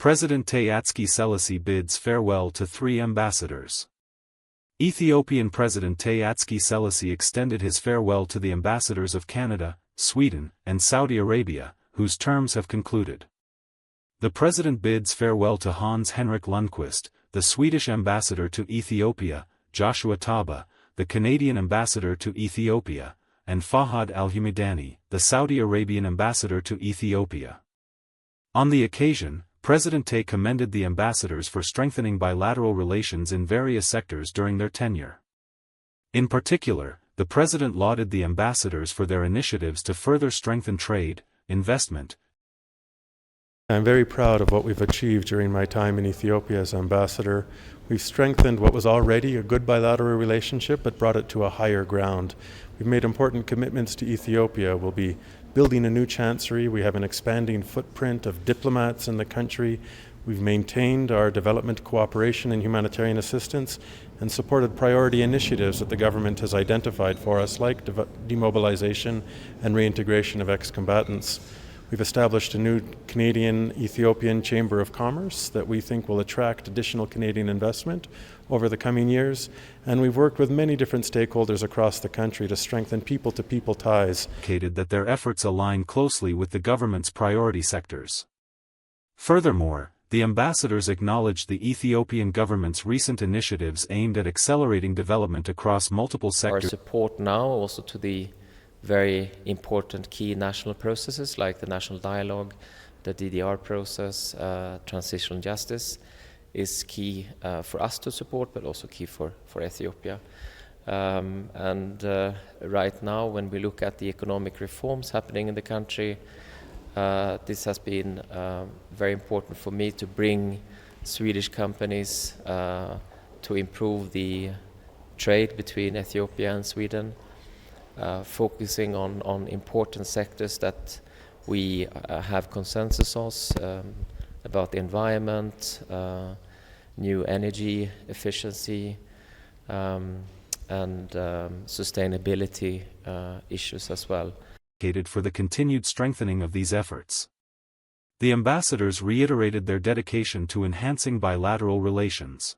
President Taye Atske Selassie bids farewell to 3 ambassadors. Ethiopian President Taye Atske Selassie extended his farewell to the ambassadors of Canada, Sweden, and Saudi Arabia, whose terms have concluded. The president bids farewell to Hans Henrik Lundqvist, the Swedish ambassador to Ethiopia, Joshua Taba, the Canadian ambassador to Ethiopia, and Fahad Al-Humidani, the Saudi Arabian ambassador to Ethiopia. On the occasion, President Taye commended the ambassadors for strengthening bilateral relations in various sectors during their tenure. In particular, the president lauded the ambassadors for their initiatives to further strengthen trade, investment. I'm very proud of what we've achieved during my time in Ethiopia as ambassador. We've strengthened what was already a good bilateral relationship, but brought it to a higher ground. We've made important commitments to Ethiopia. We'll be building a new chancery. We have an expanding footprint of diplomats in the country. We've maintained our development cooperation and humanitarian assistance and supported priority initiatives that the government has identified for us, like demobilization and reintegration of ex-combatants. We've established a new Canadian-Ethiopian Chamber of Commerce that we think will attract additional Canadian investment over the coming years, and we've worked with many different stakeholders across the country to strengthen people-to-people ties. Indicated that their efforts align closely with the government's priority sectors. Furthermore, the ambassadors acknowledged the Ethiopian government's recent initiatives aimed at accelerating development across multiple sectors. Our support now also to the very important key national processes like the national dialogue, the DDR process, transitional justice is key for us to support, but also key for Ethiopia. Right now, when we look at the economic reforms happening in the country, this has been very important for me to bring Swedish companies to improve the trade between Ethiopia and Sweden. Focusing on important sectors that we have consensus on about the environment, new energy efficiency, and sustainability issues as well. For the continued strengthening of these efforts. The ambassadors reiterated their dedication to enhancing bilateral relations.